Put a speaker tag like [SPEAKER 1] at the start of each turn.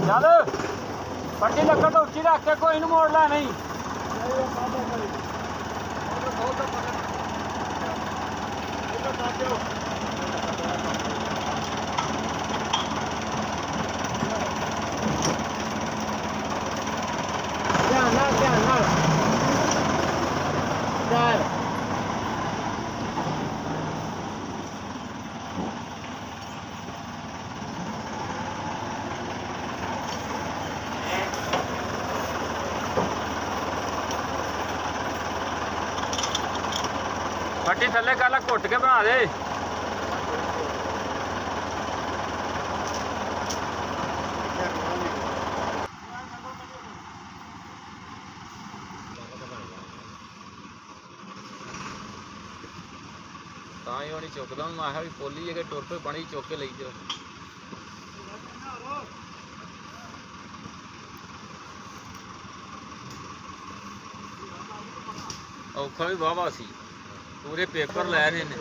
[SPEAKER 1] ਚੱਲ ਪੱਟੀ ਲੱਕੜ ਤੋਂ ਉੱਚੀ ਰੱਖ ਕੇ ਕੋਈ ਨੂੰ ਮੋੜ ਲੈ ਨਹੀਂ ਧਿਆਨ ਨਾਲ ਚੱਲ ਪੱਟੀ ਥੱਲੇ ਕਰ ਲੈ ਘੁੱਟ ਕੇ ਬਣਾ ਦੇ ਤਾਂ ਹੀ ਹੋਣੀ ਚੁੱਕਦਾ ਹੁਣ ਮੈਂ ਕਿਹਾ ਵੀ ਪੋਲੀ ਜੇ ਕਿ ਟੁਰ ਪਏ ਪਾਣੀ ਚੁੱਕ ਕੇ ਲਈ ਜਾਓ ਔਖਾ ਵੀ ਵਾਹਵਾ ਸੀ ਪੂਰੇ ਪੇਪਰ ਲੈ ਰਹੇ ਨੇ